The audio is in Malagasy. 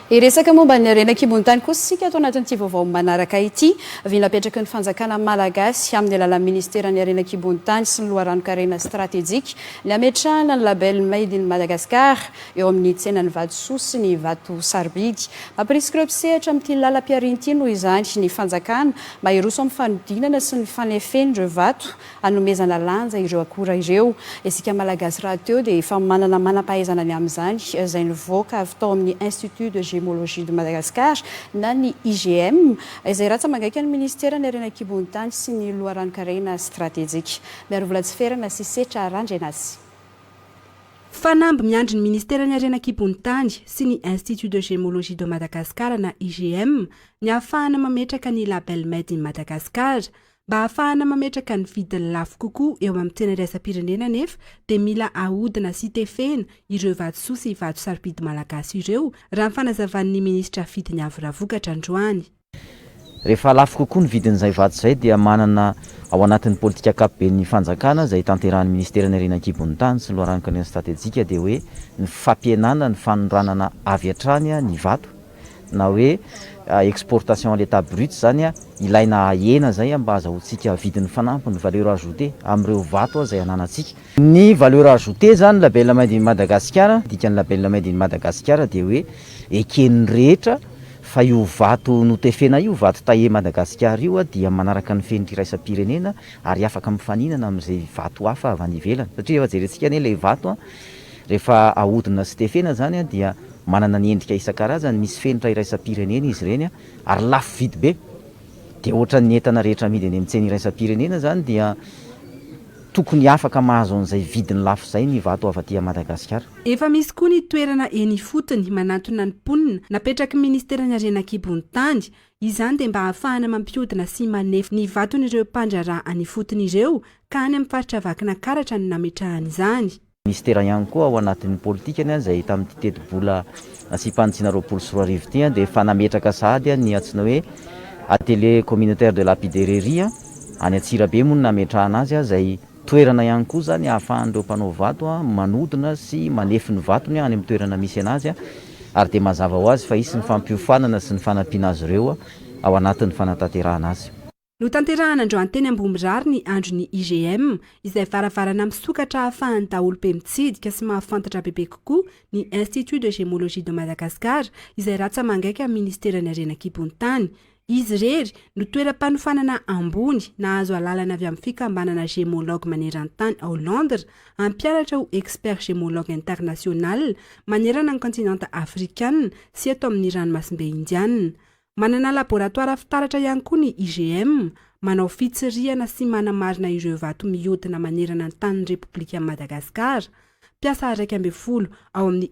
Iresaka momba ny renan-kibon-tany kosa sika ato anatin'ity vaovao manaraka ity vinapetraky ny fanjakana malagasy amin'ny alalan'ny ministeran'ny renan-kibon-tany sy ny loharanokarena stratéjika ny ametrahana ny label made in Madagascar eo amin'ny tsenan'ny vatosoa sy ny vato sarobidy. Mampirisika ireo mpisehatra amin'ity lalam-piariana ity noho izany ny fanjakana mba hiroso amin'ny fanodinana sy ny fanefen'ireo vato hanomezana lanja ireo akora ireo. Isika malagasy raha teo dia efa manana manam-pahaizana ny amin'izany izay nivoaka avy tao amin'ny Institut de Gémologie de Madagascar na ny IGM izay ratsa mangaiky ny ministeran'ny renan-kibon-tany sy ny loharanokarena stratéjika. Miaro volatsiferana sy setra randrenasy. Fanamby miandry ny ministeran'ny renan-kibon-tany sy ny Institut de Gémologie de Madagascar na IGM ny ahafahana mametraka ny label made in Madagascar mba ahafahana mametraka ny vidiny lafo kokoa eo amin'ny tsena iraisam-pirenena nefa dia mila ahodina sy tefena ireo vatosoa sy vato sarobidy malagasy ireo raha ny fanazavan'ny ministra fidiny avy vokatra androany. Rehefa lafo kokoa ny vidin'izay vato izay dia manana ao anatin'ny politika ankapobeny fanjakana izay tanterahan'ny ministeran'ny renan-kibon-tany sy ny loharanokarena stratéjika dia hoe ny fampihenana ny fanoranana avy hatrany ny vato na hoe exportation à l'état brut zany ilaina ahena zay mba azahoantsika vidiny fanampy ny valeur ajoutée amin'ireo vato izay ananantsika. Ny valeur ajoutée zany label made in Madagascar, dikany label made in Madagascar dia hoe eken'ny rehetra fa io vato notefena io vato tahe Madagascar io dia manaraka ny fenitra iraisam-pirenena ary afaka mifaninana amin'izay vato hafa avy any ivelany satria efa jerentsika anie ilay vato rehefa ahodina sy tefena zany dia manana ny endrika isan-karazany, misy fenitra iraisam-pirenena izy ireny ary lafo vidy be. Dia ohatra ny entana rehetra amidy any amin'ny tsena iraisam-pirenena zany dia tokony afaka mahazo an'izay vidiny lafo izay ny vato avy aty Madagasikara. Efa misy koa ny toerana eny fotony manantona ny mponina napetraky ministeran'ny renan-kibon-tany. Izany dia mba ahafahana mampihodina sy manefy ny vaton'ireo mpandraraha any fotony ireo ka any amin'ny faritra vakina karatra no nametrahany izany. Ministera ihany koa ao anatin'ny politikany izay hita amin'ity teti-bola sy mpanitsina roapolo sy roa arivo ity dia efa nametraka sahady ny antsoina hoe atelier communautaire de lapidererie any Antsirabe moa no nametrahana azy izay toerana ihany koa zany ahafahan'ireo mpanao vato manodina sy manefy ny vatony any amin'ny toerana misy anazy ary dia mazava ho azy fa isy ny fampiofanana sy ny fanampiana azy ireo ao anatin'ny fanatanterahana azy. No tanterahana androany teny Ambomirary ny andron'ny IGM izay varavarana misokatra ahafahany daholo be mitsidika sy mahafantatra bebe kokoa ny Institut de Gémologie de Madagascar izay ratsa mangaiky amin'ny ministeran'ny renan-kibon-tany. Izy rery no toeram-panofanana ambony nahazo alalana avy amin'ny fikambanana gémologue maneran-tany ao Londres hampianatra ho expert gémologue international manerana ny kontinanta afrikana sy eto amin'ny ranomasimbe indiana. Manana laboratoire fitaratra ihany koa ny IGM, manao fitsirihana sy manamarina ireo vato mihodina manerana ny tanin'ny Repoblika Madagasikara. Piasa 120 ao amin'ny